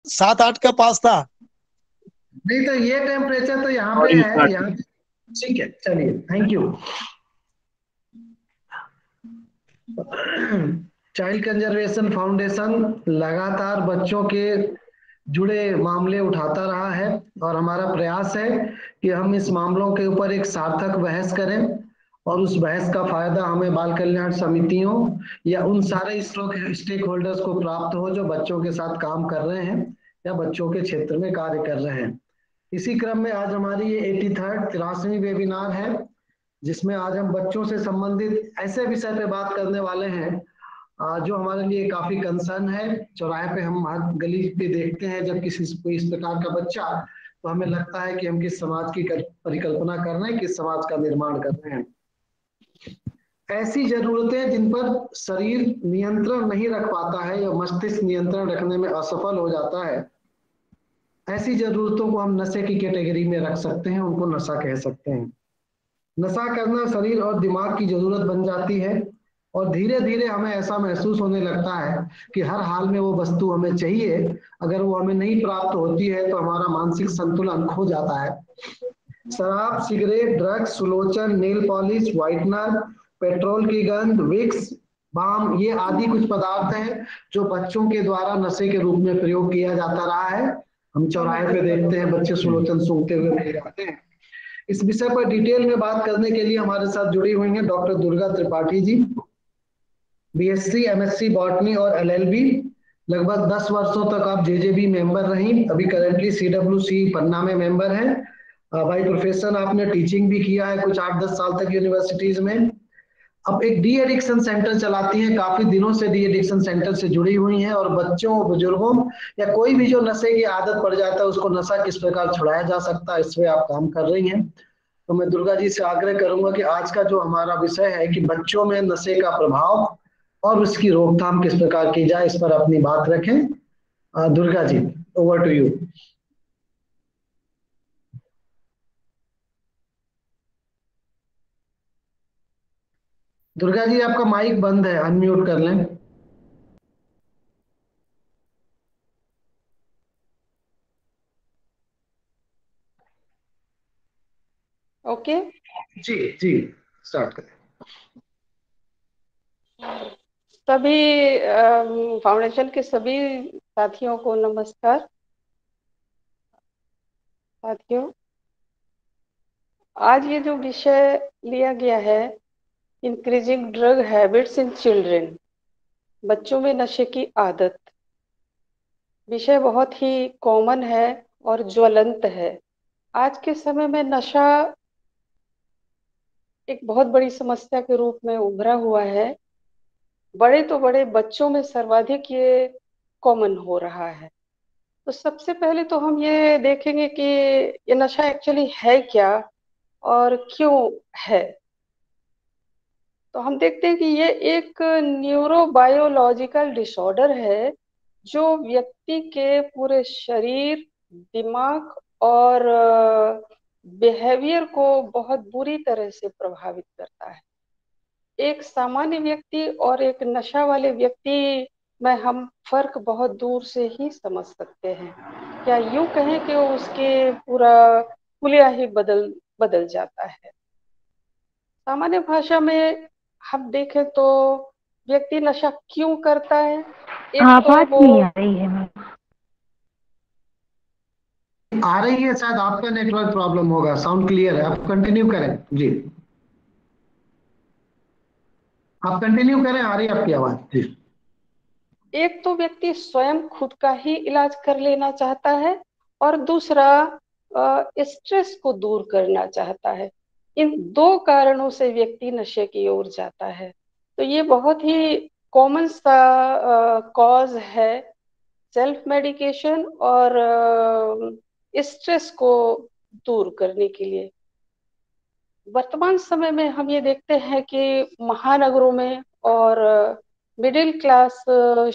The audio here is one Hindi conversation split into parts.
7-8 का पास था। नहीं तो ये टेम्परेचर तो यहाँ पे है, यहाँ। ठीक है, चलिए, thank you. Child conservation foundation लगातार बच्चों के जुड़े मामले उठाता रहा है, और हमारा प्रयास है कि हम इस मामलों के ऊपर एक सार्थक बहस करें, और उस बहस का फायदा हमें बाल कल्याण समितियों या उन सारे स्टेक होल्डर्स को प्राप्त हो जो बच्चों के साथ काम कर रहे हैं या बच्चों के क्षेत्र में कार्य कर रहे हैं। इसी क्रम में आज हमारी ये 83rd वेबिनार है, जिसमें आज हम बच्चों से संबंधित ऐसे विषय पे बात करने वाले हैं जो हमारे लिए काफी कंसर्न है। चौराहे पे हम हर गली पे देखते हैं जब किसी कोई इस प्रकार का बच्चा, तो हमें लगता है कि हम किस समाज की परिकल्पना कर रहे हैं, किस समाज का निर्माण कर रहे हैं। ऐसी जरूरतें जिन पर शरीर नियंत्रण नहीं रख पाता है या मस्तिष्क नियंत्रण रखने में असफल हो जाता है, ऐसी जरूरतों को हम नशे की कैटेगरी में रख सकते हैं, उनको नशा कह सकते हैं। नशा करना शरीर और दिमाग की जरूरत बन जाती है, और धीरे धीरे हमें ऐसा महसूस होने लगता है कि हर हाल में वो वस्तु हमें चाहिए। अगर वो हमें नहीं प्राप्त होती है तो हमारा मानसिक संतुलन खो जाता है। शराब, cigarette, drugs, solution, nail polish, whitener, petrol की गंध, विक्स, बाम, ये आदि कुछ पदार्थ हैं जो बच्चों के द्वारा नशे के रूप में प्रयोग किया जाता रहा है। हम चौराहे पे देखते हैं बच्चे सुलोचन सूंघते हुए मिल जाते हैं। इस विषय पर डिटेल में बात करने के लिए हमारे साथ जुड़ी हुई हैं doctor Durga Tripathi ji, BSc, MSc botany और एलएलबी। लगभग 10 वर्षों तक आप जेजेबी मेंबर रही, अभी करंटली सीडब्ल्यूसी पन्ना में मेंबर हैं। भाई प्रोफेशन आपने टीचिंग भी किया है कुछ 8-10 साल तक यूनिवर्सिटीज में। अब एक डी एडिक्शन सेंटर चलाती हैं, काफी दिनों से डी एडिक्शन सेंटर से जुड़ी हुई हैं, और बच्चों, बुजुर्गों या कोई भी जो नशे की आदत पड़ जाता है उसको नशा किस प्रकार छुड़ाया जा सकता है, इसमें आप काम कर रही हैं। तो मैं दुर्गा जी से आग्रह करूंगा कि आज का जो हमारा विषय है कि बच्चों में नशे का प्रभाव और उसकी रोकथाम किस प्रकार की जाए, इस पर अपनी बात रखें। Durga ji, over to you. Durga ji, आपका माइक बंद है, अनम्यूट कर लें। ओके। जी जी, स्टार्ट करें। सभी फाउंडेशन के सभी साथियों को नमस्कार। साथियों, आज ये जो विषय लिया गया है, increasing drug habits in children, बच्चों में नशे की आदत, विषय बहुत ही कॉमन है और ज्वलंत है। आज के समय में नशा एक बहुत बड़ी समस्या के रूप में उभरा हुआ है। बड़े तो बड़े, बच्चों में सर्वाधिक ये कॉमन हो रहा है। तो सबसे पहले तो हम ये देखेंगे कि ये नशा एक्चुअली है क्या और क्यों है। तो हम देखते हैं कि ये एक न्यूरोबायोलॉजिकल डिसऑर्डर है जो व्यक्ति के पूरे शरीर, दिमाग और बिहेवियर को बहुत बुरी तरह से प्रभावित करता है। एक सामान्य व्यक्ति और एक नशा वाले व्यक्ति में हम फर्क बहुत दूर से ही समझ सकते हैं। क्या यूं कहें कि वो उसके पूरा हुलिया ही बदल बदल जाता है। सामान्य भाषा में हम देखें तो व्यक्ति नशा क्यों करता है। एक तो आवाज वो नहीं आ रही है मैम। आ रही है, शायद आपका नेटवर्क प्रॉब्लम होगा, साउंड क्लियर है, आप कंटिन्यू करें जी। आप कंटिन्यू करें, आ रही है आपकी आवाज जी। एक तो व्यक्ति स्वयं खुद का ही इलाज कर लेना चाहता है, और दूसरा स्ट्रेस को दूर करना चाहता है। इन दो कारणों से व्यक्ति नशे की ओर जाता है। तो ये बहुत ही कॉमन सा कॉज है सेल्फ मेडिकेशन और स्ट्रेस को दूर करने के लिए। वर्तमान समय में हम ये देखते हैं कि महानगरों में और मिडिल क्लास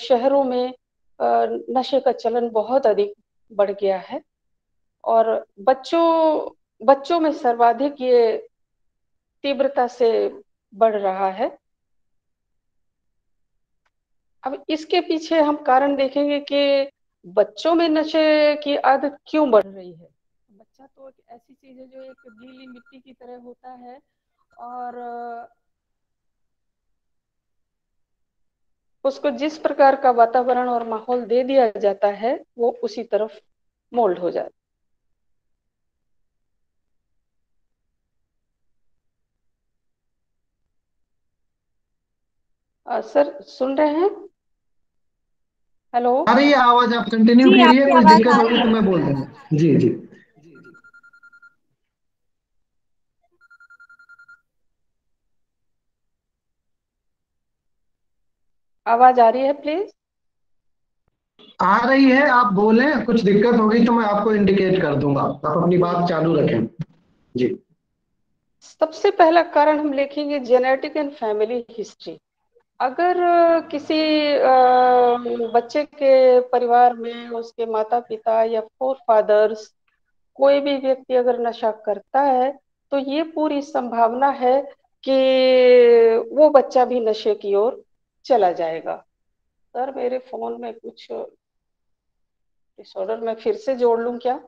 शहरों में नशे का चलन बहुत अधिक बढ़ गया है, और बच्चों बच्चों में सर्वाधिक ये तीव्रता से बढ़ रहा है। अब इसके पीछे हम कारण देखेंगे कि बच्चों में नशे की आदत क्यों बढ़ रही है? बच्चा तो एक ऐसी चीज है जो एक गीली मिट्टी की तरह होता है, और उसको जिस प्रकार का वातावरण और माहौल दे दिया जाता है वो उसी तरफ मोल्ड हो जाता है। सर सुन रहे हैं? हेलो। आ रही है आवाज, आप कंटिन्यू जी कीजिए, आपकी कुछ आवाज दिक्कत आ होगी रही तो है। मैं बोल दूंगा। जी जी। आवाज आ रही है प्लीज? आ रही है, आप बोलें, कुछ दिक्कत होगी तो मैं आपको इंडिकेट कर दूंगा, आप अपनी बात चालू रखें। जी। सबसे पहला कारण हम लिखेंगे जेनेटिक एंड फैमिली हिस्ट्री। अगर किसी बच्चे के परिवार में उसके माता पिता या फोर फादर्स कोई भी व्यक्ति अगर नशा करता है, तो ये पूरी संभावना है कि वो बच्चा भी नशे की ओर चला जाएगा। सर मेरे फोन में कुछ डिसऑर्डर, मैं फिर से जोड़ लूं क्या?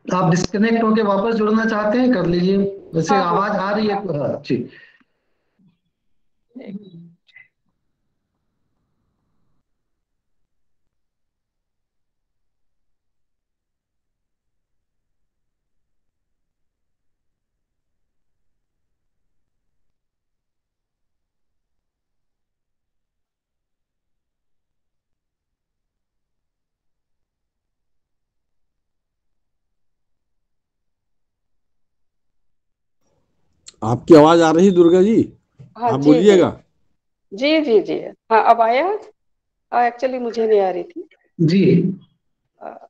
आप डिस्कनेक्ट होके वापस जुड़ना चाहते हैं, कर लीजिए। वैसे हाँ हाँ आवाज आ रही है। हाँ, जी। एक- आपकी आवाज आ रही दुर्गा जी? हाँ आप जी जी बोलिएगा। जी जी जी। हाँ अब आया। एक्चुअली मुझे नहीं आ रही थी। जी। अ,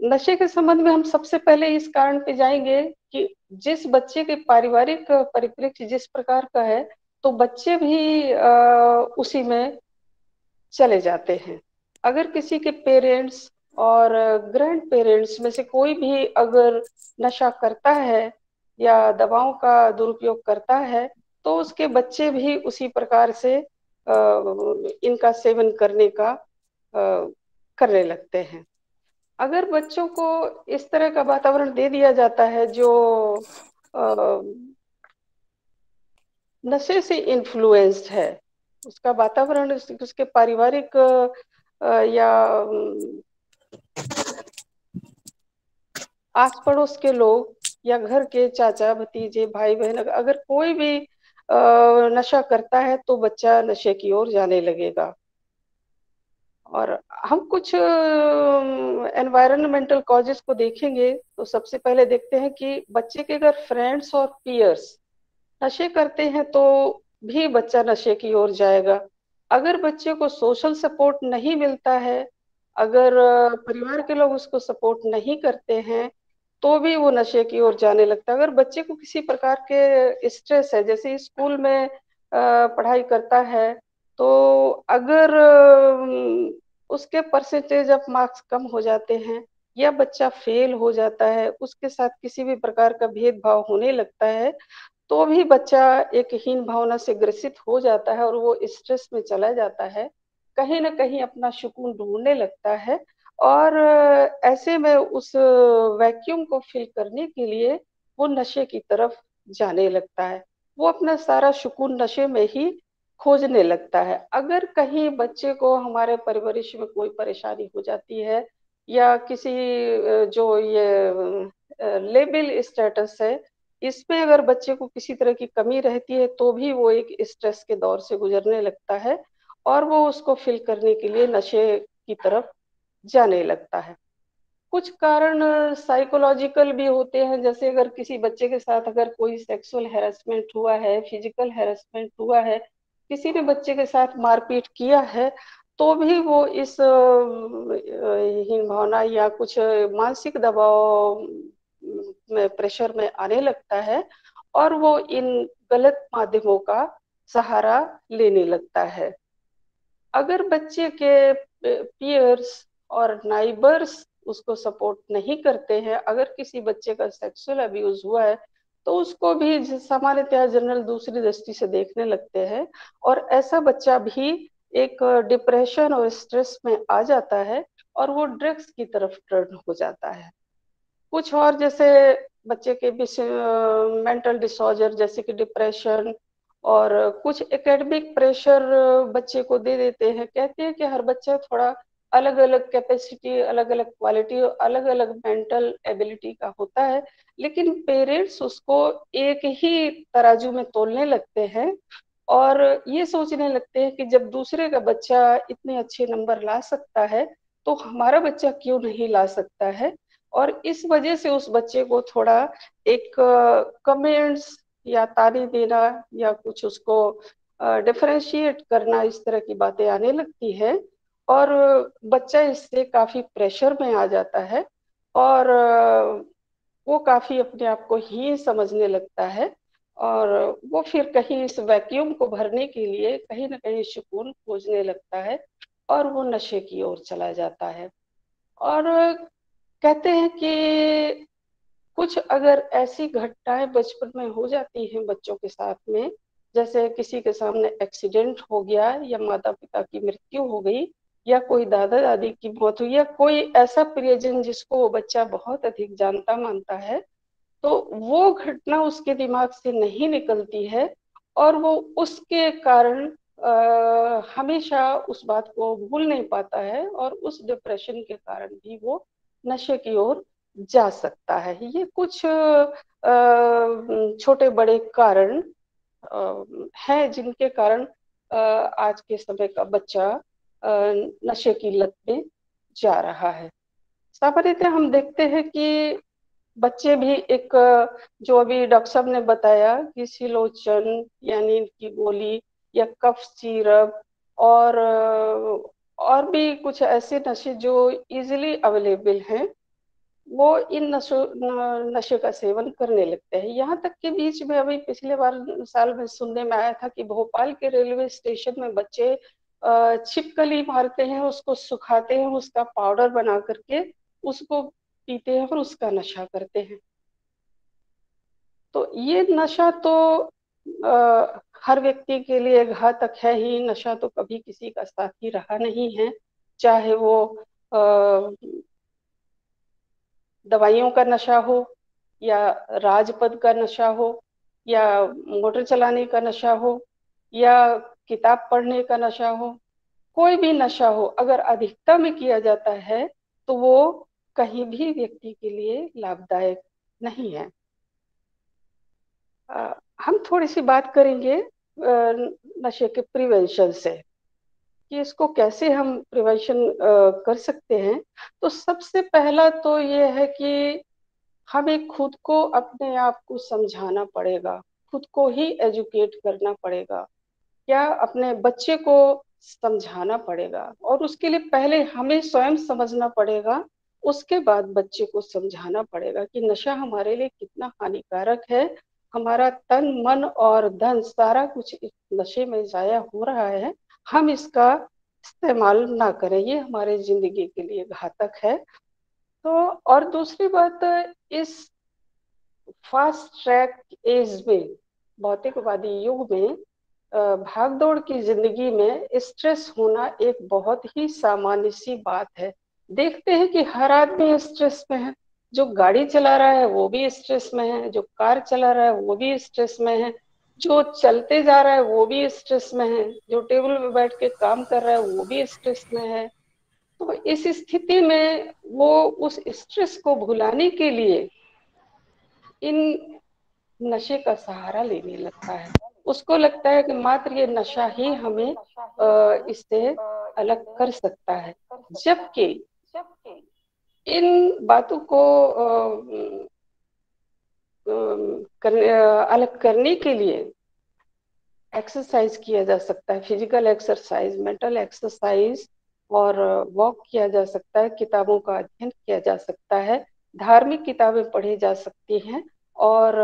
नशे के संबंध में हम सबसे पहले इस कारण पे जाएंगे कि जिस बच्चे के पारिवारिक परिप्रेक्ष्य जिस प्रकार का है, तो बच्चे भी उसी में चले जाते हैं। अगर किसी के पेरेंट्स और ग्रैंड पेरेंट्स में से कोई भी अगर नशा करता है या दवाओं का दुरुपयोग करता है, तो उसके बच्चे भी उसी प्रकार से इनका सेवन करने का करने लगते हैं। अगर बच्चों को इस तरह का वातावरण दे दिया जाता है जो अ, नशे से इन्फ्लुएंस्ड है, उसका वातावरण उसके पारिवारिक या आस पड़ोस के लोग या घर के चाचा भतीजे भाई बहन अगर कोई भी नशा करता है, तो बच्चा नशे की ओर जाने लगेगा। और हम कुछ एनवायरमेंटल कॉजेस को देखेंगे, तो सबसे पहले देखते हैं कि बच्चे के अगर फ्रेंड्स और पीयर्स नशे करते हैं तो भी बच्चा नशे की ओर जाएगा। अगर बच्चे को सोशल सपोर्ट नहीं मिलता है, अगर परिवार के लोग उसको सपोर्ट नहीं करते हैं, तो भी वो नशे की ओर जाने लगता है। अगर बच्चे को किसी प्रकार के स्ट्रेस है, जैसे स्कूल में पढ़ाई करता है, तो अगर उसके परसेंटेज ऑफ मार्क्स कम हो जाते हैं या बच्चा फेल हो जाता है, उसके साथ किसी भी प्रकार का भेदभाव होने लगता है, तो भी बच्चा एक हीन भावना से ग्रसित हो जाता है और वो स्ट्रेस में चला जाता है, कहीं ना कहीं अपना सुकून ढूंढने लगता है। और ऐसे में उस वैक्यूम को फिल करने के लिए वो नशे की तरफ जाने लगता है। वो अपना सारा सुकून नशे में ही खोजने लगता है। अगर कहीं बच्चे को हमारे परवरिश में कोई परेशानी हो जाती है या किसी जो ये लेबल स्टेटस है, इसमें अगर बच्चे को किसी तरह की कमी रहती है, तो भी वो एक स्ट्रेस के दौर से गुजरने लगता है और वो उसको फिल करने के लिए नशे की तरफ जाने लगता है। कुछ कारण साइकोलॉजिकल भी होते हैं, जैसे अगर किसी बच्चे के साथ अगर कोई सेक्सुअल हैरेसमेंट हुआ है, फिजिकल हैरेसमेंट हुआ है, किसी ने बच्चे के साथ मारपीट किया है, तो भी वो इस हीन भावना या कुछ मानसिक दबाव में प्रेशर में आने लगता है और वो इन गलत माध्यमों का सहारा लेने लगता है। अगर बच्चे के पीयर्स और नाइबर्स उसको सपोर्ट नहीं करते हैं, अगर किसी बच्चे का सेक्सुअल अब्यूज हुआ है, तो उसको भी सामान्यतः जनरल दूसरी दृष्टि से देखने लगते हैं, और ऐसा बच्चा भी एक डिप्रेशन और स्ट्रेस में आ जाता है और वो ड्रग्स की तरफ टर्न हो जाता है। कुछ और जैसे बच्चे के मेंटल डिसऑर्डर जैसे कि डिप्रेशन, और कुछ एकेडमिक प्रेशर बच्चे को दे देते हैं। कहते हैं कि हर बच्चा थोड़ा अलग अलग कैपेसिटी, अलग अलग क्वालिटी, अलग अलग मेंटल एबिलिटी का होता है, लेकिन पेरेंट्स उसको एक ही तराजू में तोलने लगते हैं और ये सोचने लगते हैं कि जब दूसरे का बच्चा इतने अच्छे नंबर ला सकता है तो हमारा बच्चा क्यों नहीं ला सकता है। और इस वजह से उस बच्चे को थोड़ा एक कमेंट्स या ताने देना या कुछ उसको डिफरेंशिएट करना, इस तरह की बातें आने लगती है और बच्चा इससे काफी प्रेशर में आ जाता है और वो काफी अपने आप को हीन समझने लगता है और वो फिर कहीं इस वैक्यूम को भरने के लिए कहीं ना कहीं सुकून खोजने लगता है और वो नशे की ओर चला जाता है। और कहते हैं कि कुछ अगर ऐसी घटनाएं बचपन में हो जाती हैं बच्चों के साथ में, जैसे किसी के सामने एक्सीडेंट हो गया या माता पिता की मृत्यु हो गई या कोई दादा दादी की मौत हुई या कोई ऐसा प्रियजन जिसको वो बच्चा बहुत अधिक जानता मानता है, तो वो घटना उसके दिमाग से नहीं निकलती है और वो उसके कारण हमेशा उस बात को भूल नहीं पाता है और उस डिप्रेशन के कारण भी वो नशे की ओर जा सकता है। ये कुछ छोटे बड़े कारण हैं जिनके कारण आज के समय का बच्चा नशे की लत में जा रहा है। सामान्यतः हम देखते हैं कि बच्चे भी एक जो अभी डॉक्टर साहब ने बताया कि सिलोचन या नींद की गोली या कफ सिरप और भी कुछ ऐसे नशे जो इजीली अवेलेबल हैं, वो इन नशे का सेवन करने लगते हैं। यहाँ तक कि बीच में अभी पिछले बार साल में सुनने में आया था कि भोपाल के रेलवे स्टेशन में बच्चे छिपकली मारते हैं, उसको सुखाते हैं, उसका पाउडर बना करके उसको पीते हैं और उसका नशा करते हैं। तो ये नशा तो हर व्यक्ति के लिए घातक है ही। नशा तो कभी किसी का साथी रहा नहीं है, चाहे वो दवाइयों का नशा हो या राजपद का नशा हो या मोटर चलाने का नशा हो या किताब पढ़ने का नशा हो। कोई भी नशा हो अगर अधिकता में किया जाता है तो वो कहीं भी व्यक्ति के लिए लाभदायक नहीं है। हम थोड़ी सी बात करेंगे नशे के प्रिवेंशन से कि इसको कैसे हम प्रिवेंशन कर सकते हैं। तो सबसे पहला तो ये है कि हमें खुद को अपने आप को समझाना पड़ेगा, खुद को ही एजुकेट करना पड़ेगा, या अपने बच्चे को समझाना पड़ेगा और उसके लिए पहले हमें स्वयं समझना पड़ेगा, उसके बाद बच्चे को समझाना पड़ेगा कि नशा हमारे लिए कितना हानिकारक है। हमारा तन मन और धन सारा कुछ इस नशे में जाया हो रहा है, हम इसका इस्तेमाल ना करें, ये हमारे जिंदगी के लिए घातक है। तो और दूसरी बात, इस फास्ट ट्रैक एज में, भौतिकवादी युग में, भागदौड़ की जिंदगी में स्ट्रेस होना एक बहुत ही सामान्य सी बात है। देखते हैं कि हर आदमी स्ट्रेस में है। जो गाड़ी चला रहा है वो भी स्ट्रेस में है, जो कार चला रहा है वो भी स्ट्रेस में है, जो चलते जा रहा है वो भी स्ट्रेस में है, जो टेबल पे बैठ के काम कर रहा है वो भी स्ट्रेस में है। तो इस स्थिति में वो उस स्ट्रेस को भुलाने के लिए इन नशे का सहारा लेने लगता है। उसको लगता है कि मात्र ये नशा ही हमें इससे अलग कर सकता है, जबकि इन बातों को अलग करने के लिए एक्सरसाइज किया जा सकता है, फिजिकल एक्सरसाइज, मेंटल एक्सरसाइज, और वॉक किया जा सकता है, किताबों का अध्ययन किया जा सकता है, धार्मिक किताबें पढ़ी जा सकती हैं और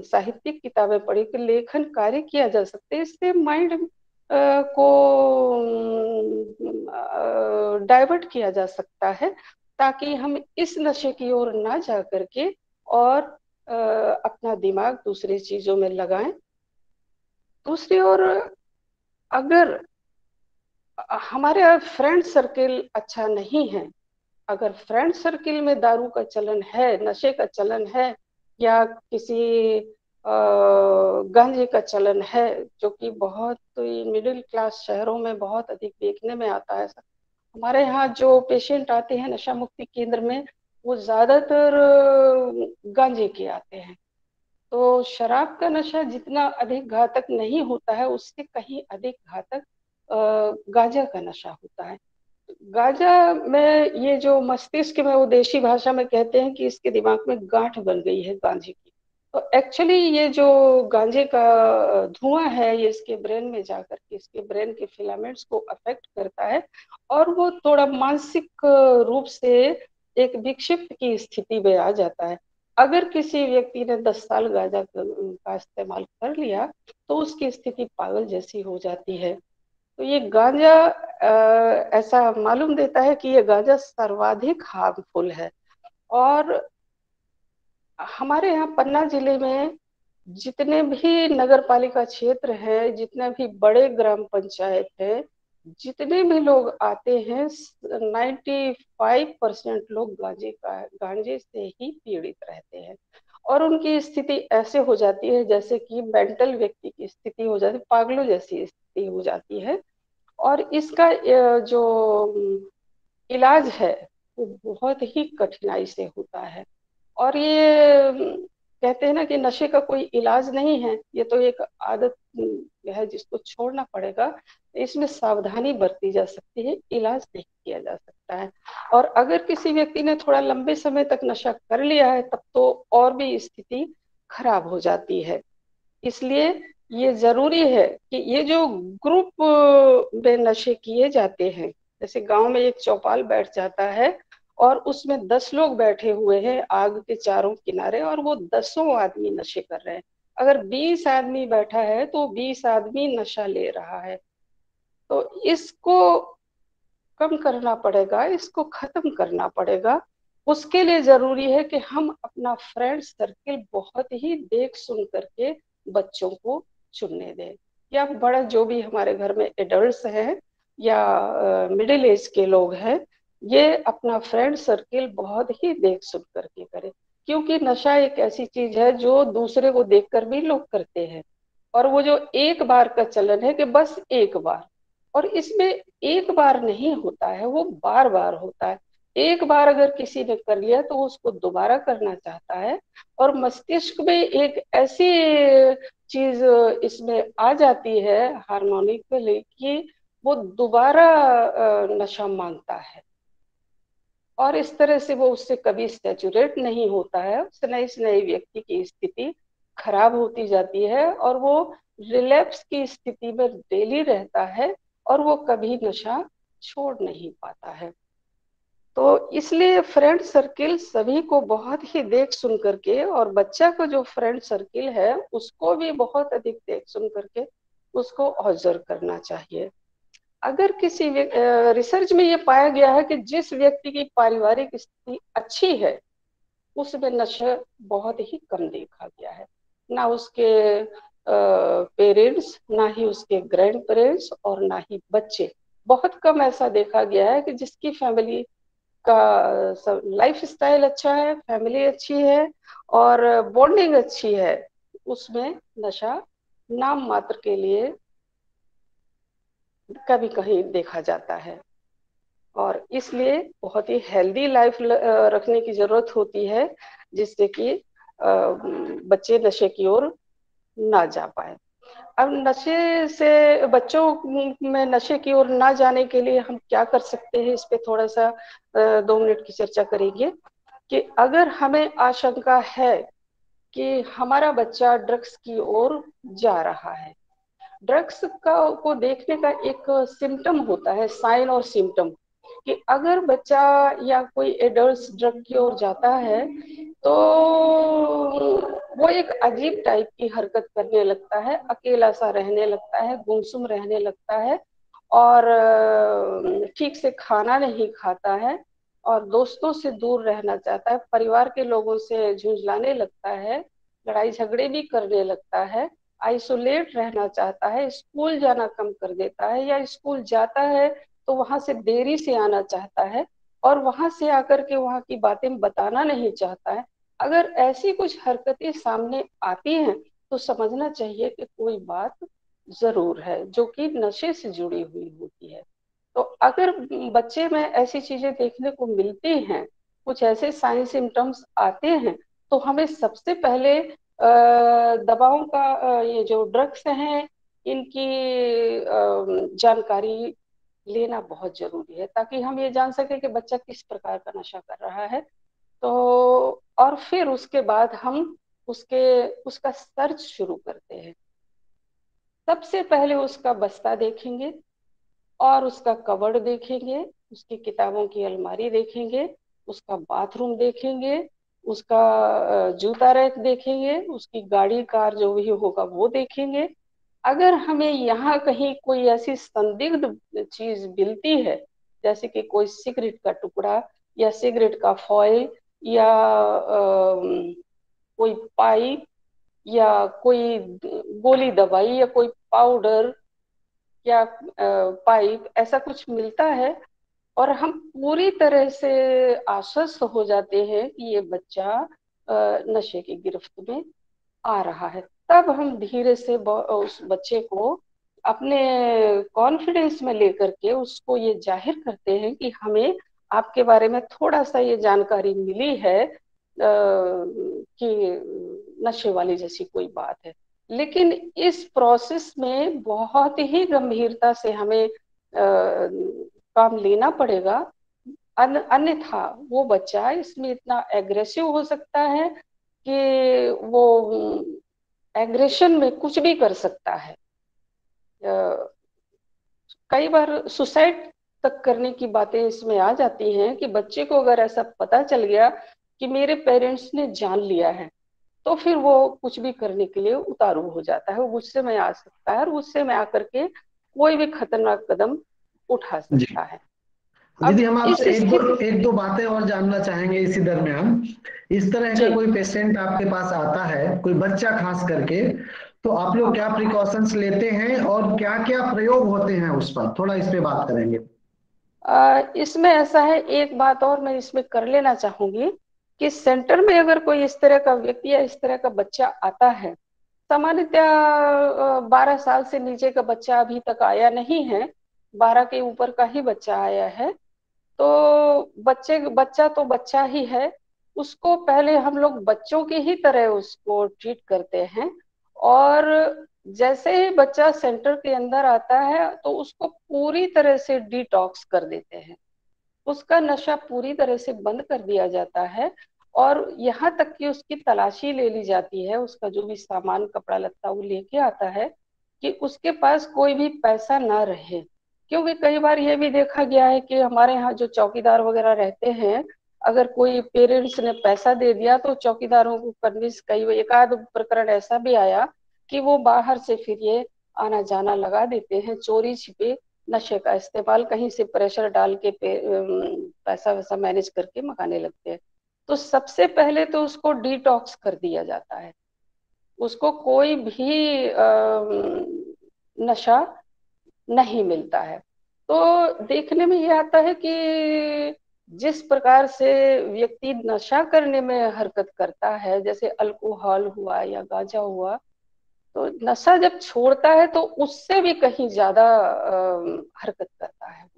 साहित्यिक किताबें पढ़ी के लेखन कार्य किया जा सकता है। इससे माइंड को डाइवर्ट किया जा सकता है ताकि हम इस नशे की ओर ना जा करके और अपना दिमाग दूसरी चीजों में लगाएं। दूसरी ओर, अगर हमारे फ्रेंड सर्किल अच्छा नहीं है, अगर फ्रेंड सर्किल में दारू का चलन है, नशे का चलन है, या किसी गांजे का चलन है, जो कि बहुत मिडिल क्लास शहरों में बहुत अधिक देखने में आता है। हमारे यहाँ जो पेशेंट आते हैं नशा मुक्ति केंद्र में, वो ज्यादातर गांजे के आते हैं। तो शराब का नशा जितना अधिक घातक नहीं होता है, उससे कहीं अधिक घातक गांजा का नशा होता है। गांजा में ये जो मस्तिष्क में, वो देशी भाषा में कहते हैं कि इसके दिमाग में गांठ बन गई है गांजे की। तो एक्चुअली ये जो गांजे का धुआं है, ये इसके ब्रेन में जाकर के इसके ब्रेन के फिलामेंट्स को अफेक्ट करता है, और वो थोड़ा मानसिक रूप से एक विक्षिप्त की स्थिति में आ जाता है। अगर किसी व्यक्ति ने 10 साल गांजा का इस्तेमाल कर लिया, तो उसकी स्थिति पागल जैसी हो जाती है। तो ये गांजा ऐसा मालूम देता है कि ये गांजा सर्वाधिक हार्मफुल है। और हमारे यहाँ पन्ना जिले में जितने भी नगर पालिका क्षेत्र है, जितने भी बड़े ग्राम पंचायत है, जितने भी लोग आते हैं, 95% लोग गांजे से ही पीड़ित रहते हैं। और उनकी स्थिति ऐसे हो जाती है जैसे कि मेंटल व्यक्ति की स्थिति हो जाती है, पागलों जैसी स्थिति हो जाती है। और इसका जो इलाज है, वो बहुत ही कठिनाई से होता है। और ये कहते हैं ना कि नशे का कोई इलाज नहीं है, ये तो एक आदत है जिसको छोड़ना पड़ेगा। इसमें सावधानी बरती जा सकती है, इलाज नहीं किया जा सकता है। और अगर किसी व्यक्ति ने थोड़ा लंबे समय तक नशा कर लिया है, तब तो और भी स्थिति खराब हो जाती है। इसलिए ये जरूरी है कि ये जो ग्रुप में नशे किए जाते हैं, जैसे गांव में एक चौपाल बैठ जाता है और उसमें 10 लोग बैठे हुए हैं आग के चारों किनारे, और वो 10 आदमी नशे कर रहे हैं। अगर 20 आदमी बैठा है तो 20 आदमी नशा ले रहा है। तो इसको कम करना पड़ेगा, इसको खत्म करना पड़ेगा। उसके लिए जरूरी है कि हम अपना फ्रेंड सर्किल बहुत ही देख सुन करके बच्चों को चुनने दें, या बड़ा जो भी हमारे घर में एडल्ट्स हैं या मिडिल एज के लोग हैं, ये अपना फ्रेंड सर्किल बहुत ही देख सुन करके करें। क्योंकि नशा एक ऐसी चीज है जो दूसरे को देखकर भी लोग करते हैं। और वो जो एक बार का चलन है कि बस एक बार, और इसमें एक बार नहीं होता है, वो बार बार होता है। एक बार अगर किसी ने कर लिया तो उसको दोबारा करना चाहता है, और मस्तिष्क में एक ऐसी चीज इसमें आ जाती है हार्मोनिकली कि वो दोबारा नशा मांगता है। और इस तरह से वो उससे कभी सैचुरेट नहीं होता है। उस नए व्यक्ति की स्थिति खराब होती जाती है, और वो रिलैप्स की स्थिति में डेली रहता है, और वो कभी नशा छोड़ नहीं पाता है। तो इसलिए फ्रेंड सर्किल सभी को बहुत ही देख सुन करके, और बच्चा का जो फ्रेंड सर्किल है उसको भी बहुत अधिक देख सुन करके उसको ऑब्जर्व करना चाहिए। अगर किसी रिसर्च में ये पाया गया है कि जिस व्यक्ति की पारिवारिक स्थिति अच्छी है, उसमें नशा बहुत ही कम देखा गया है। ना उसके पेरेंट्स, ना ही उसके ग्रैंड पेरेंट्स, और ना ही बच्चे। बहुत कम ऐसा देखा गया है कि जिसकी फैमिली का लाइफ स्टाइल अच्छा है, फैमिली अच्छी है और बॉन्डिंग अच्छी है, उसमें नशा नाम मात्र के लिए कभी कहीं देखा जाता है। और इसलिए बहुत ही हेल्दी लाइफ रखने की जरूरत होती है, जिससे कि बच्चे नशे की ओर ना जा पाए। अब नशे से बच्चों में नशे की ओर ना जाने के लिए हम क्या कर सकते हैं, इस पे थोड़ा सा 2 मिनट की चर्चा करेंगे। कि अगर हमें आशंका है कि हमारा बच्चा ड्रग्स की ओर जा रहा है, ड्रग्स का को देखने का एक सिम्टम होता है, साइन और सिम्टम, कि अगर बच्चा या कोई एडल्ट ड्रग की ओर जाता है तो वो एक अजीब टाइप की हरकत करने लगता है, अकेला सा रहने लगता है, गुमसुम रहने लगता है, और ठीक से खाना नहीं खाता है, और दोस्तों से दूर रहना चाहता है, परिवार के लोगों से झुंझलाने लगता है, लड़ाई झगड़े भी करने लगता है, आइसोलेट रहना चाहता है, स्कूल जाना कम कर देता है, या स्कूल जाता है तो वहां से देरी से आना चाहता है और वहां से आकर के वहां की बातें बताना नहीं चाहता है। अगर ऐसी कुछ हरकतें सामने आती हैं तो समझना चाहिए कि कोई बात जरूर है जो कि नशे से जुड़ी हुई होती है। तो अगर बच्चे में ऐसी चीजें देखने को मिलती हैं, कुछ ऐसे साइन सिम्टम्स आते हैं, तो हमें सबसे पहले दवाओं का ये जो ड्रग्स हैं इनकी जानकारी लेना बहुत जरूरी है, ताकि हम ये जान सके कि बच्चा किस प्रकार का नशा कर रहा है। तो और फिर उसके बाद हम उसके उसका सर्च शुरू करते हैं। सबसे पहले उसका बस्ता देखेंगे और उसका कबर्ड देखेंगे, उसकी किताबों की अलमारी देखेंगे, उसका बाथरूम देखेंगे, उसका जूता रैक देखेंगे, उसकी गाड़ी कार जो भी होगा वो देखेंगे। अगर हमें यहाँ कहीं कोई ऐसी संदिग्ध चीज मिलती है, जैसे कि कोई सिगरेट का टुकड़ा या सिगरेट का फॉयल या कोई पाइप या कोई गोली दवाई या कोई पाउडर या पाइप, ऐसा कुछ मिलता है और हम पूरी तरह से आश्वस्त हो जाते हैं कि ये बच्चा नशे की गिरफ्त में आ रहा है, तब हम धीरे से उस बच्चे को अपने कॉन्फिडेंस में लेकर के उसको ये जाहिर करते हैं कि हमें आपके बारे में थोड़ा सा ये जानकारी मिली है कि नशे वाली जैसी कोई बात है। लेकिन इस प्रोसेस में बहुत ही गंभीरता से हमें काम लेना पड़ेगा, अन्यथा वो बच्चा इसमें इतना एग्रेसिव हो सकता है कि वो एग्रेशन में कुछ भी कर सकता है। कई बार सुसाइड तक करने की बातें इसमें आ जाती हैं कि बच्चे को अगर ऐसा पता चल गया कि मेरे पेरेंट्स ने जान लिया है, तो फिर वो कुछ भी करने के लिए उतारू हो जाता है, वो गुस्से में आ सकता है और गुस्से में आकर के कोई भी खतरनाक कदम उठा जी सकता है। दीदी, अब हम इस आपसे स्थिति एक दो बातें और जानना चाहेंगे इसी दरमियान। इस तरह का जी कोई पेशेंट आपके पास आता है, कोई बच्चा खास करके, तो आप लोग हाँ, क्या प्रिकॉशंस लेते हैं और क्या क्या प्रयोग होते हैं उस पर, थोड़ा इस पे बात करेंगे। इसमें ऐसा है, एक बात और मैं इसमें कर लेना चाहूंगी कि सेंटर में अगर कोई इस तरह का व्यक्ति या इस तरह का बच्चा आता है, सामान्यतः 12 साल से नीचे का बच्चा अभी तक आया नहीं है, 12 के ऊपर का ही बच्चा आया है, तो बच्चा तो बच्चा ही है, उसको पहले हम लोग बच्चों की ही तरह उसको ट्रीट करते हैं। और जैसे ही बच्चा सेंटर के अंदर आता है तो उसको पूरी तरह से डिटॉक्स कर देते हैं, उसका नशा पूरी तरह से बंद कर दिया जाता है। और यहाँ तक कि उसकी तलाशी ले ली जाती है, उसका जो भी सामान कपड़ा लत्ता वो लेके आता है कि उसके पास कोई भी पैसा ना रहे। क्योंकि कई बार ये भी देखा गया है कि हमारे यहाँ जो चौकीदार वगैरह रहते हैं, अगर कोई पेरेंट्स ने पैसा दे दिया तो चौकीदारों को कन्विंस, कई एक आध प्रकरण ऐसा भी आया कि वो बाहर से फिर ये आना जाना लगा देते हैं, चोरी छिपे नशे का इस्तेमाल, कहीं से प्रेशर डाल के पैसा वैसा मैनेज करके मंगाने लगते हैं। तो सबसे पहले तो उसको डिटॉक्स कर दिया जाता है, उसको कोई भी नशा नहीं मिलता है। तो देखने में ये आता है कि जिस प्रकार से व्यक्ति नशा करने में हरकत करता है, जैसे अल्कोहल हुआ या गांजा हुआ, तो नशा जब छोड़ता है तो उससे भी कहीं ज्यादा हरकत करता है,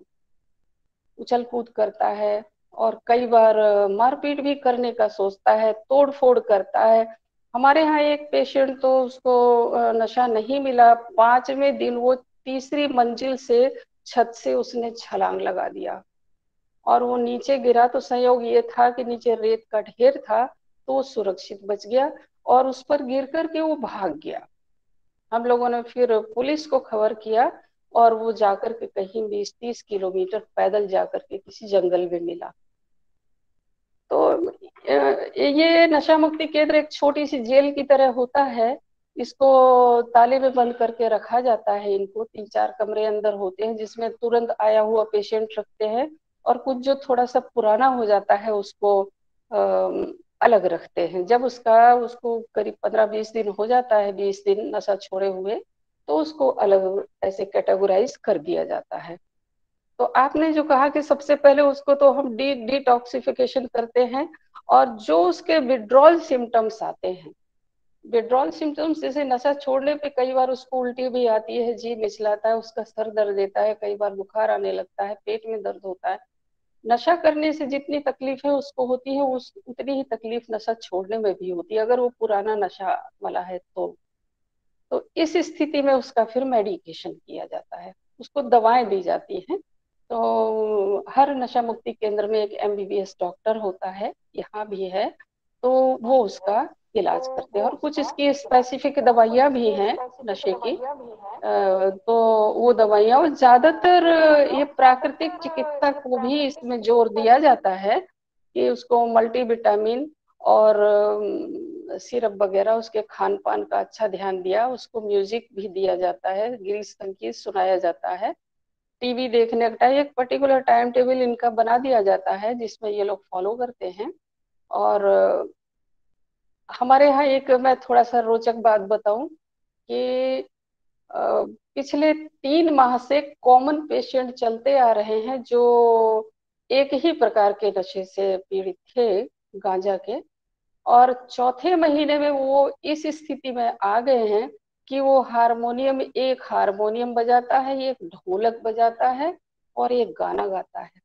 उछल कूद करता है और कई बार मारपीट भी करने का सोचता है, तोड़ फोड़ करता है। हमारे यहाँ एक पेशेंट तो उसको नशा नहीं मिला, 5वें दिन वो तीसरी मंजिल से छत से उसने छलांग लगा दिया और वो नीचे गिरा, तो संयोग ये था कि नीचे रेत का ढेर था तो वो सुरक्षित बच गया और उस पर गिर करके वो भाग गया। हम लोगों ने फिर पुलिस को खबर किया और वो जाकर के कहीं 20-30 किलोमीटर पैदल जाकर के किसी जंगल में मिला। तो ये नशा मुक्ति केंद्र एक छोटी सी जेल की तरह होता है, इसको ताले में बंद करके रखा जाता है। इनको 3-4 कमरे अंदर होते हैं जिसमें तुरंत आया हुआ पेशेंट रखते हैं और कुछ जो थोड़ा सा पुराना हो जाता है उसको अलग रखते हैं। जब उसको करीब 15-20 दिन हो जाता है, 20 दिन नशा छोड़े हुए, तो उसको अलग ऐसे कैटेगराइज कर दिया जाता है। तो आपने जो कहा कि सबसे पहले उसको तो हम डिटॉक्सिफिकेशन करते हैं, और जो उसके विड्रॉल सिम्टम्स आते हैं, विड्रॉल सिम्टम्स जैसे नशा छोड़ने पे कई बार उसको उल्टी भी आती है, जी मिचलाता है, उसका सर दर्द देता है, कई बार बुखार आने लगता है, पेट में दर्द होता है। नशा करने से जितनी तकलीफ है उसको होती है, उस उतनी ही तकलीफ नशा छोड़ने में भी होती है, अगर वो पुराना नशा वाला है तो इस स्थिति में उसका फिर मेडिकेशन किया जाता है, उसको दवाएं दी जाती हैं। तो हर नशा मुक्ति केंद्र में एक एमबीबीएस डॉक्टर होता है, यहाँ भी है, तो वो उसका इलाज करते हैं। और कुछ इसकी स्पेसिफिक दवाइयाँ भी हैं नशे की, तो वो दवाइयाँ, और ज्यादातर ये प्राकृतिक चिकित्सा को भी इसमें जोर दिया जाता है कि उसको मल्टीविटामिन और सिरप वगैरह, उसके खान पान का अच्छा ध्यान दिया, उसको म्यूजिक भी दिया जाता है, गीत संगीत सुनाया जाता है, टीवी देखने का टाइम, एक पर्टिकुलर टाइम टेबल इनका बना दिया जाता है जिसमें ये लोग फॉलो करते हैं। और हमारे यहाँ एक मैं थोड़ा सा रोचक बात बताऊं कि पिछले 3 माह से कॉमन पेशेंट चलते आ रहे हैं जो एक ही प्रकार के नशे से पीड़ित थे, गांजा के, और चौथे महीने में वो इस स्थिति में आ गए हैं कि वो एक हारमोनियम बजाता है, एक ढोलक बजाता है, और एक गाना गाता है।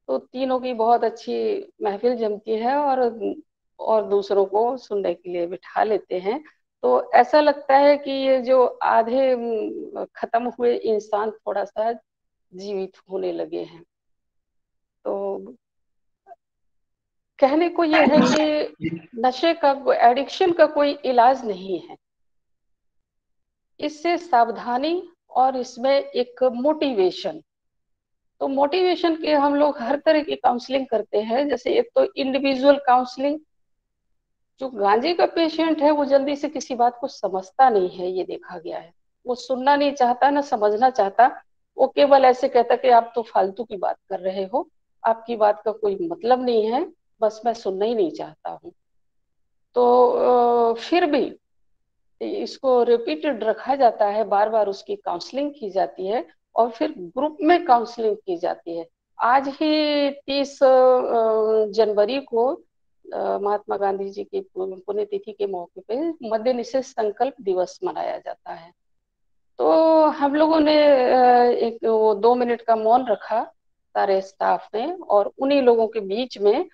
तो तीनों की बहुत अच्छी महफिल जमती है, और दूसरों को सुनने के लिए बिठा लेते हैं। तो ऐसा लगता है कि ये जो आधे खत्म हुए इंसान थोड़ा सा जीवित होने लगे हैं। तो कहने को ये है कि नशे का, एडिक्शन का कोई इलाज नहीं है, इससे सावधानी और इसमें एक मोटिवेशन। तो मोटिवेशन के हम लोग हर तरह की काउंसलिंग करते हैं, जैसे एक तो इंडिविजुअल काउंसलिंग। जो गांजे का पेशेंट है वो जल्दी से किसी बात को समझता नहीं है, ये देखा गया है, वो सुनना नहीं चाहता ना समझना चाहता, वो केवल ऐसे कहता कि आप तो फालतू की बात कर रहे हो, आपकी बात का कोई मतलब नहीं है, बस मैं सुनना ही नहीं चाहता हूँ। तो फिर भी इसको रिपीटेड रखा जाता है, बार बार उसकी काउंसलिंग की जाती है, और फिर ग्रुप में काउंसलिंग की जाती है। आज ही 30 जनवरी को महात्मा गांधी जी की पुण्यतिथि के मौके पे मद्य निषेध संकल्प दिवस मनाया जाता है। तो हम लोगों ने एक वो 2 मिनट का मौन रखा, सारे स्टाफ ने, और उन्हीं लोगों के बीच में,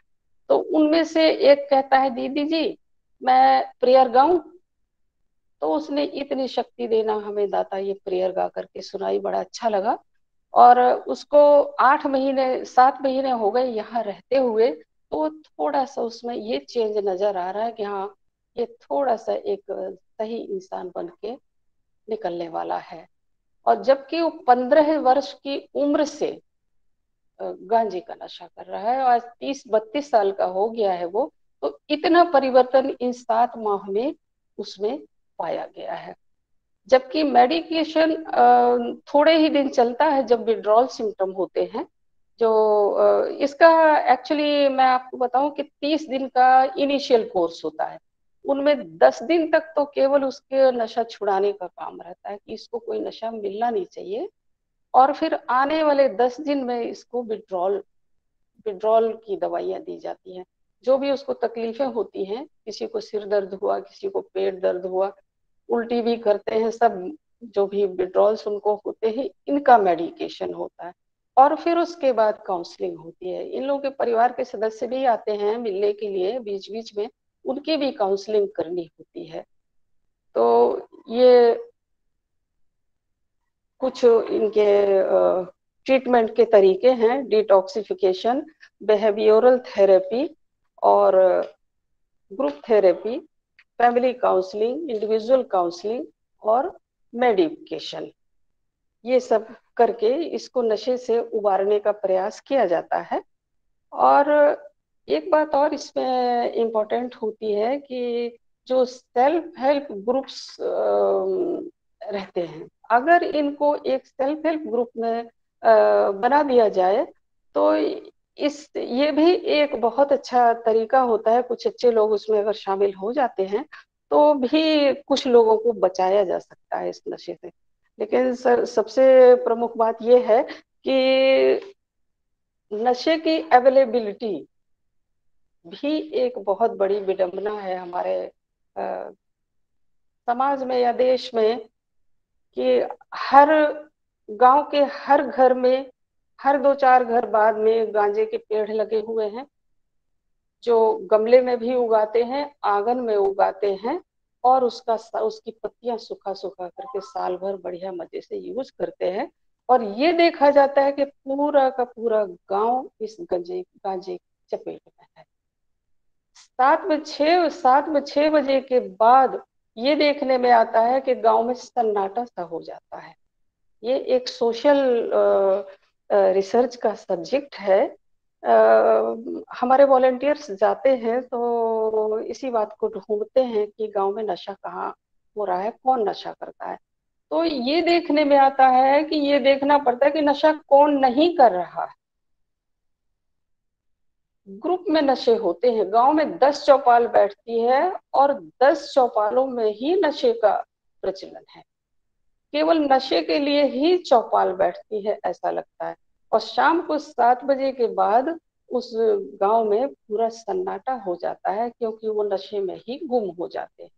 तो उनमें से एक कहता है, दीदी जी मैं प्रेयर गाऊं। तो उसने इतनी शक्ति देना हमें दाता ये प्रेयर गा करके सुनाई, बड़ा अच्छा लगा। और उसको 7 महीने हो गए यहाँ रहते हुए, तो थोड़ा सा उसमें ये चेंज नजर आ रहा है कि हाँ, ये थोड़ा सा एक सही इंसान बन के निकलने वाला है। और जबकि वो 15 वर्ष की उम्र से गांजे का नशा कर रहा है, और आज 30-32 साल का हो गया है वो, तो इतना परिवर्तन इन 7 माह में उसमें पाया गया है। जबकि मेडिकेशन थोड़े ही दिन चलता है जब विड्रॉल सिम्टम होते हैं। जो इसका एक्चुअली मैं आपको बताऊं कि 30 दिन का इनिशियल कोर्स होता है, उनमें 10 दिन तक तो केवल उसके नशा छुड़ाने का काम रहता है कि इसको कोई नशा मिलना नहीं चाहिए, और फिर आने वाले 10 दिन में इसको विड्रॉल विड्रॉल की दवाइयाँ दी जाती हैं। जो भी उसको तकलीफें होती हैं, किसी को सिर दर्द हुआ, किसी को पेट दर्द हुआ, उल्टी भी करते हैं, सब जो भी विड्रॉल्स उनको होते हैं, इनका मेडिकेशन होता है। और फिर उसके बाद काउंसलिंग होती है। इन लोगों के परिवार के सदस्य भी आते हैं मिलने के लिए बीच बीच में, उनकी भी काउंसलिंग करनी होती है। तो ये कुछ इनके ट्रीटमेंट के तरीके हैं: डिटॉक्सिफिकेशन, बिहेवियरल थेरेपी, और group therapy, family counselling, individual counselling, और मेडिकेशन। ये सब करके इसको नशे से उबारने का प्रयास किया जाता है। और एक बात और इसमें इम्पोर्टेंट होती है कि जो सेल्फ हेल्प ग्रुप्स रहते हैं, अगर इनको एक सेल्फ हेल्प ग्रुप में बना दिया जाए, तो ये भी एक बहुत अच्छा तरीका होता है। कुछ अच्छे लोग उसमें अगर शामिल हो जाते हैं तो भी कुछ लोगों को बचाया जा सकता है इस नशे से। लेकिन सर, सबसे प्रमुख बात ये है कि नशे की अवेलेबिलिटी भी एक बहुत बड़ी विडंबना है हमारे अ, समाज में या देश में, कि हर गांव के हर घर में, हर दो चार घर बाद में गांजे के पेड़ लगे हुए हैं, जो गमले में भी उगाते हैं, आंगन में उगाते हैं, और उसकी पत्तियां सुखा सुखा करके साल भर बढ़िया मजे से यूज करते हैं। और ये देखा जाता है कि पूरा का पूरा गांव इस गांजे गांजे की चपेट में है। 7 में 6 बजे के बाद ये देखने में आता है कि गांव में सन्नाटा सा हो जाता है। ये एक सोशल रिसर्च का सब्जेक्ट है। हमारे वॉलेंटियर्स जाते हैं तो इसी बात को ढूंढते हैं कि गांव में नशा कहाँ हो रहा है, कौन नशा करता है। तो ये देखने में आता है कि ये देखना पड़ता है कि नशा कौन नहीं कर रहा है। ग्रुप में नशे होते हैं, गांव में 10 चौपाल बैठती है और 10 चौपालों में ही नशे का प्रचलन है। केवल नशे के लिए ही चौपाल बैठती है ऐसा लगता है। और शाम को 7 बजे के बाद उस गांव में पूरा सन्नाटा हो जाता है, क्योंकि वो नशे में ही गुम हो जाते हैं।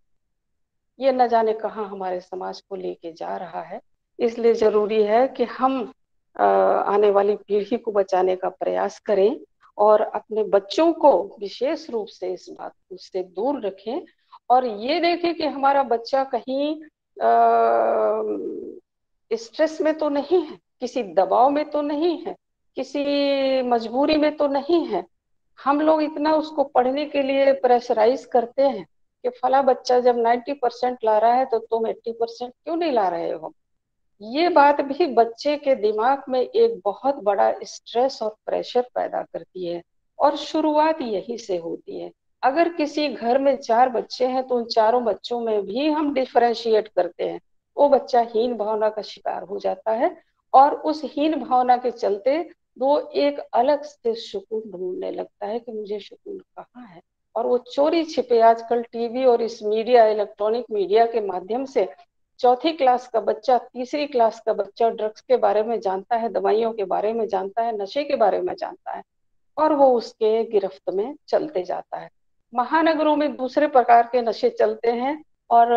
ये न जाने कहाँ हमारे समाज को लेके जा रहा है। इसलिए जरूरी है कि हम आने वाली पीढ़ी को बचाने का प्रयास करें और अपने बच्चों को विशेष रूप से इस बात से दूर रखें, और ये देखें कि हमारा बच्चा कहीं स्ट्रेस में तो नहीं है, किसी दबाव में तो नहीं है, किसी मजबूरी में तो नहीं है। हम लोग इतना उसको पढ़ने के लिए प्रेशराइज करते हैं कि फला बच्चा जब 90% ला रहा है तो तुम 80% क्यों नहीं ला रहे हो। ये बात भी बच्चे के दिमाग में एक बहुत बड़ा स्ट्रेस और प्रेशर पैदा करती है, और शुरुआत यही से होती है। अगर किसी घर में 4 बच्चे हैं तो उन चारों बच्चों में भी हम डिफरेंशिएट करते हैं, वो बच्चा हीन भावना का शिकार हो जाता है, और उस हीन भावना के चलते वो एक अलग से सुकून ढूंढने लगता है कि मुझे सुकून कहाँ है। और वो चोरी छिपे आजकल टीवी और इस मीडिया, इलेक्ट्रॉनिक मीडिया के माध्यम से चौथी क्लास का बच्चा, तीसरी क्लास का बच्चा ड्रग्स के बारे में जानता है, दवाइयों के बारे में जानता है, नशे के बारे में जानता है, और वो उसके गिरफ्त में चलते जाता है। महानगरों में दूसरे प्रकार के नशे चलते हैं, और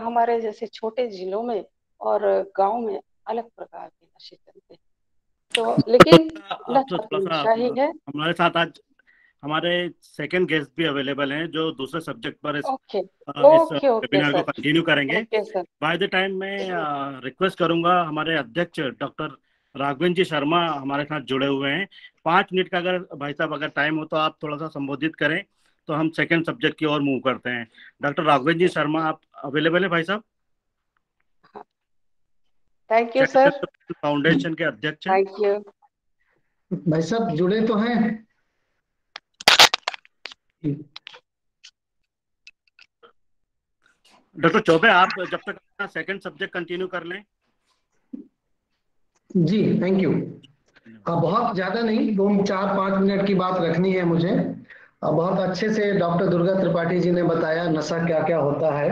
हमारे जैसे छोटे जिलों में और गांव में अलग प्रकार के नशे चलते हैं। तो लेकिन अब तो नशा थोड़ा तो सा नशा ही है। हमारे साथ आज हमारे सेकंड गेस्ट भी अवेलेबल हैं जो दूसरे सब्जेक्ट पर ओके इस ओके ओके वेबिनार को सर, कंटिन्यू करेंगे। Okay sir. By the time मैं रिक्वेस्ट करूंगा हमारे अध्यक्ष डॉक्टर राघवेंद्र जी शर्मा हमारे साथ जुड़े हुए हैं। 5 मिनट का अगर भाई साहब अगर टाइम हो तो आप थोड़ा सा संबोधित करें तो हम सेकंड सब्जेक्ट की ओर मूव करते हैं। डॉक्टर राघवेंद्र जी शर्मा आप अवेलेबल है भाई साहब? Thank you sir. फाउंडेशन के अध्यक्ष हैं। Thank you. भाई साहब जुड़े तो हैं? डॉक्टर चौबे आप जब तक अपना सेकंड सब्जेक्ट कंटिन्यू कर लें। जी थैंक यू। बहुत ज्यादा नहीं, 2 4 5 मिनट की बात रखनी है मुझे। बहुत अच्छे से डॉक्टर दुर्गा त्रिपाठी जी ने बताया नशा क्या क्या होता है।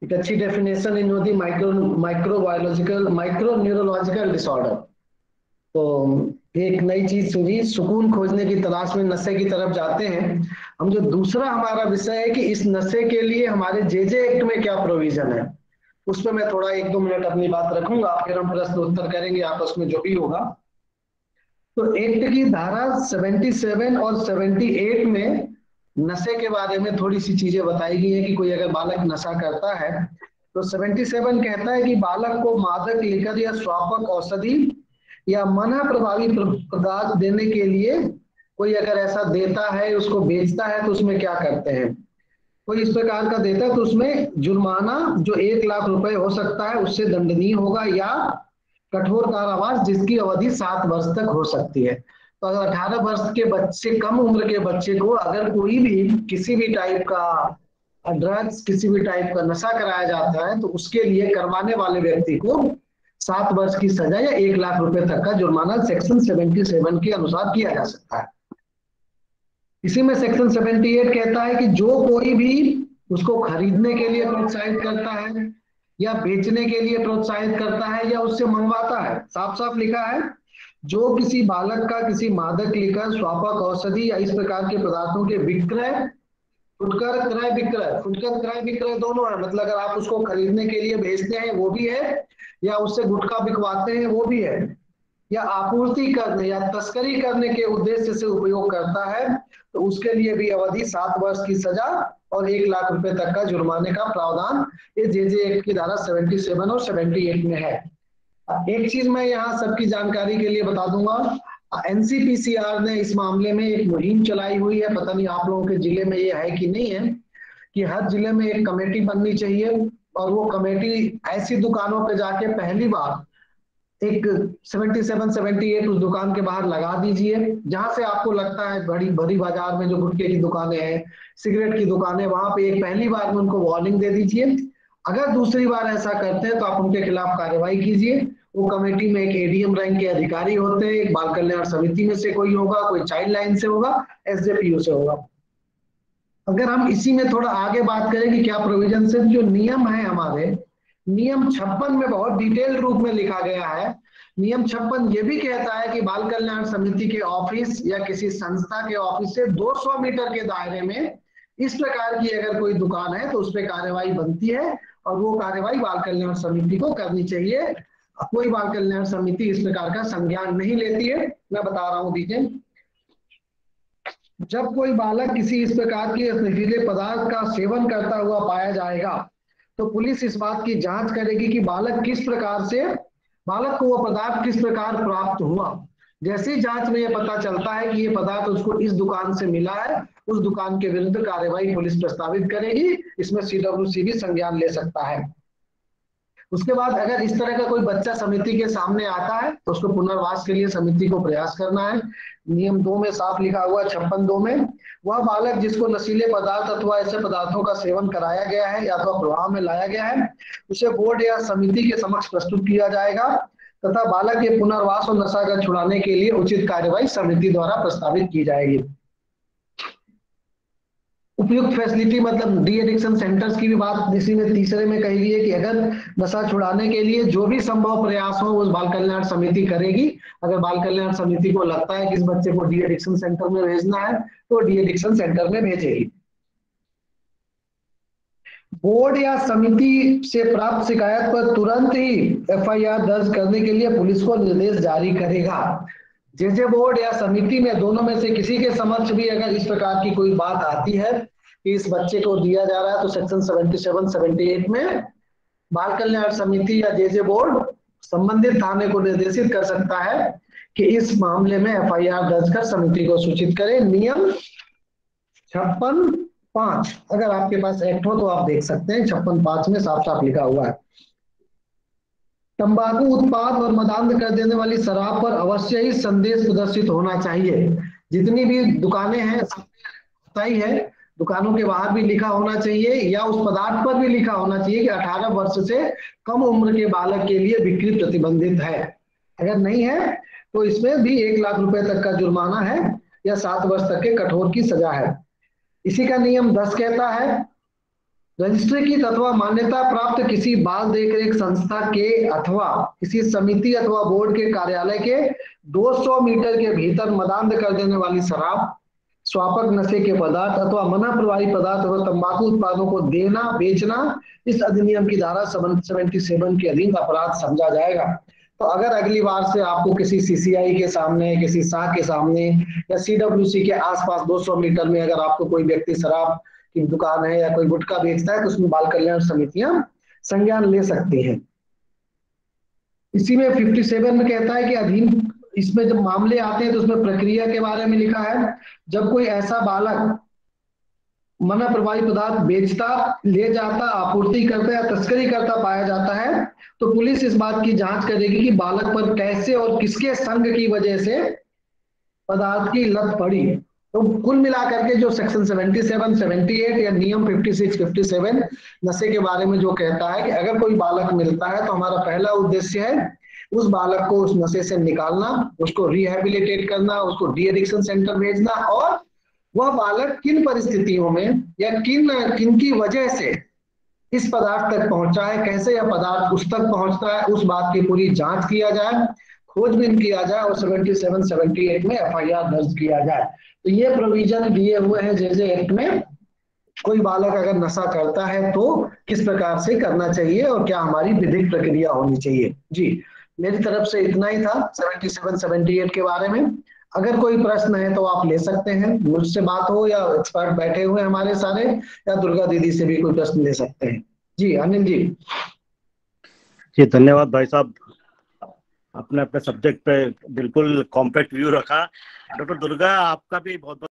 एक अच्छी डेफिनेशन इन होती माइक्रोबायोलॉजिकल माइक्रो न्यूरोलॉजिकल डिसऑर्डर। तो एक नई चीज सुनी, सुकून खोजने की तलाश में नशे की तरफ जाते हैं हम। जो दूसरा हमारा विषय है कि इस नशे के लिए हमारे जे एक्ट में क्या प्रोविजन है, उस पर मैं थोड़ा 1 2 मिनट अपनी बात रखूंगा, फिर हम प्रश्न उत्तर करेंगे आपस में जो भी होगा। तो एक्ट की धारा 77 और 78 में नशे के बारे में थोड़ी सी चीजें बताई गई है कि कोई अगर बालक नशा करता है तो 77 कहता है कि बालक को मादक लिकर या स्वापक औषधि या मना प्रभावी पदार्थ देने के लिए कोई अगर ऐसा देता है, उसको बेचता है, तो उसमें क्या करते हैं। कोई इस प्रकार का देता है तो उसमें जुर्माना जो 1 लाख रुपए हो सकता है उससे दंडनीय होगा, या कठोर कारावास जिसकी अवधि 7 वर्ष तक हो सकती है। तो अगर 18 वर्ष के बच्चे, कम उम्र के बच्चे को अगर कोई भी किसी भी टाइप का ड्रग्स, किसी भी टाइप का नशा कराया जाता है तो उसके लिए करवाने वाले व्यक्ति को 7 वर्ष की सजा या 1 लाख रुपए तक का जुर्माना सेक्शन 77 के अनुसार किया जा सकता है। इसी में सेक्शन 78 कहता है कि जो कोई भी उसको खरीदने के लिए प्रोत्साहित करता है या बेचने के लिए प्रोत्साहित करता है या उससे मंगवाता है, साफ साफ लिखा है, जो किसी बालक का किसी मादक लिकर, स्वापक, औषधि या इस प्रकार के पदार्थों के विक्रय, फुटकर क्रय विक्रय दोनों है। मतलब अगर आप उसको खरीदने के लिए भेजते हैं वो भी है, या उससे गुटखा बिकवाते हैं वो भी है, या आपूर्ति करने या तस्करी करने के उद्देश्य से उपयोग करता है, तो उसके लिए भी अवधि 7 वर्ष की सजा और 1 लाख रुपए तक का जुर्माने का प्रावधान ये जेजे एक्ट की धारा 77 और 78 में है। एक चीज मैं यहाँ सबकी जानकारी के लिए बता दूंगा, एनसीपीसीआर ने इस मामले में एक मुहिम चलाई हुई है, पता नहीं आप लोगों के जिले में ये है कि नहीं है, कि हर जिले में एक कमेटी बननी चाहिए और वो कमेटी ऐसी दुकानों पे जाके पहली बार एक 77-78 उस दुकान के बाहर लगा दीजिए जहां से आपको लगता है बड़ी बड़ी बाजार में जो गुटखे की दुकानें हैं, सिगरेट की दुकानें, वहां पे एक पहली बार में उनको वार्निंग दे दीजिए। अगर दूसरी बार ऐसा करते हैं तो आप उनके खिलाफ कार्रवाई कीजिए। वो कमेटी में एक एडीएम रैंक के अधिकारी होते हैं, एक बाल कल्याण समिति में से कोई होगा, कोई चाइल्ड लाइन से होगा, एसजेपीयू से होगा। अगर हम इसी में थोड़ा आगे बात करें कि क्या प्रोविजन है, जो नियम है हमारे, नियम 56 में बहुत डिटेल रूप में लिखा गया है। नियम 56 ये भी कहता है कि बाल कल्याण समिति के ऑफिस या किसी संस्था के ऑफिस से 200 मीटर के दायरे में इस प्रकार की अगर कोई दुकान है तो उस पर कार्रवाई बनती है और वो कार्रवाई बाल कल्याण समिति को करनी चाहिए। कोई बाल कल्याण समिति इस प्रकार का संज्ञान नहीं लेती है। मैं बता रहा हूं, दीजिए, जब कोई बालक किसी इस प्रकार के नशीले पदार्थ का सेवन करता हुआ पाया जाएगा तो पुलिस इस बात की जांच करेगी कि बालक को वो पदार्थ किस प्रकार प्राप्त हुआ। जैसे ही जांच में ये पता चलता है कि ये पदार्थ उसको इस दुकान से मिला है, उस दुकान के विरुद्ध कार्रवाई पुलिस प्रस्तावित करेगी। इसमें सीडब्ल्यूसी भी संज्ञान ले सकता है। उसके बाद अगर इस तरह का कोई बच्चा समिति के सामने आता है तो उसको पुनर्वास के लिए समिति को प्रयास करना है। नियम 2 में साफ लिखा हुआ, 56(2) में, वह बालक जिसको नशीले पदार्थ अथवा ऐसे पदार्थों का सेवन कराया गया है या अथवा प्रभाव में लाया गया है, उसे बोर्ड या समिति के समक्ष प्रस्तुत किया जाएगा तथा बालक के पुनर्वास और नशाग्रस्त छुड़ाने के लिए उचित कार्रवाई समिति द्वारा प्रस्तावित की जाएगी। उपयुक्त फैसिलिटी मतलब डी एडिक्शन सेंटर्स की भी बात इसी में तीसरे में कही गई है कि अगर नशा छुड़ाने के लिए जो भी संभव प्रयास हो वो बाल कल्याण समिति करेगी। अगर बाल कल्याण समिति को लगता है कि इस बच्चे को डी एडिक्शन सेंटर में भेजना है तो डी एडिक्शन सेंटर में भेजेगी। बोर्ड या समिति से प्राप्त शिकायत पर तुरंत ही एफआईआर दर्ज करने के लिए पुलिस को निर्देश जारी करेगा। जेजे बोर्ड या समिति में दोनों में से किसी के समक्ष भी अगर इस प्रकार की कोई बात आती है कि इस बच्चे को दिया जा रहा है तो सेक्शन 77-78 में बाल कल्याण समिति या जेजे बोर्ड संबंधित थाने को निर्देशित कर सकता है कि इस मामले में एफआईआर दर्ज कर समिति को सूचित करे। नियम 56(5) अगर आपके पास एक्ट हो तो आप देख सकते हैं, 56(5) में साफ साफ लिखा हुआ है। तंबाकू उत्पाद और मदांध कर देने वाली शराब पर अवश्य ही संदेश प्रदर्शित होना चाहिए। जितनी भी दुकानें हैं पता ही है, दुकानों के बाहर भी लिखा होना चाहिए या उस पदार्थ पर भी लिखा होना चाहिए कि 18 वर्ष से कम उम्र के बालक के लिए बिक्री प्रतिबंधित है। अगर नहीं है तो इसमें भी 1 लाख रुपए तक का जुर्माना है या 7 वर्ष तक के कठोर की सजा है। इसी का नियम 10 कहता है, रजिस्ट्रीकृत अथवा मान्यता प्राप्त किसी बाल देखरेख संस्था के अथवा किसी समिति अथवा बोर्ड के कार्यालय के 200 मीटर के भीतर मदांध कर देने वाली शराब, स्वापक नशे के पदार्थ अथवा मना प्रवाही पदार्थ अथवा तंबाकू उत्पादों को देना बेचना इस अधिनियम की धारा 77 के अधीन अपराध समझा जाएगा। तो अगर अगली बार से आपको किसी सीसीआई के सामने, किसी शाह के सामने या सीडब्ल्यूसी के आसपास 200 मीटर में अगर आपको कोई व्यक्ति शराब की दुकान है या कोई गुटखा बेचता है तो उसमें बाल कल्याण समितियां संज्ञान ले सकती हैं। इसी में 57 में कहता है कि अधीन इसमें जब मामले आते हैं तो उसमें प्रक्रिया के बारे में लिखा है। जब कोई ऐसा बालक मना प्रवाही पदार्थ बेचता, ले जाता, आपूर्ति करता या तस्करी करता पाया जाता है तो पुलिस इस बात की जांच करेगी कि बालक पर कैसे और किसके संग की वजह से पदार्थ की लत पड़ी तो कुल मिलाकर के जो सेक्शन 77, 78 या नियम 56, 57 नशे के बारे में जो कहता है कि अगर कोई बालक मिलता है तो हमारा पहला उद्देश्य है उस बालक को उस नशे से निकालना, उसको रिहेबिलिटेट करना, उसको डी एडिक्शन सेंटर भेजना, और वह बालक किन परिस्थितियों में या किन की वजह से इस पदार्थ तक पहुंचा है, कैसे यह पदार्थ उस तक पहुंचता है, उस बात की पूरी जांच किया जाए, खोजबीन किया जाए और 77, 78 में एफआईआर दर्ज किया जाए। तो ये प्रोविजन दिए हुए हैं जेजे एक्ट में। कोई बालक अगर नशा करता है तो किस प्रकार से करना चाहिए और क्या हमारी विधिक प्रक्रिया होनी चाहिए। जी, मेरी तरफ से इतना ही था 77, 78 के बारे में। अगर कोई प्रश्न है तो आप ले सकते हैं, मुझसे बात हो या एक्सपर्ट बैठे हुए हमारे सारे, या दुर्गा दीदी से भी कोई प्रश्न ले सकते हैं। जी अनिल जी। जी धन्यवाद भाई साहब, अपने अपने सब्जेक्ट पे बिल्कुल कॉम्पैक्ट व्यू रखा। डॉक्टर दुर्गा, आपका भी बहुत बहुत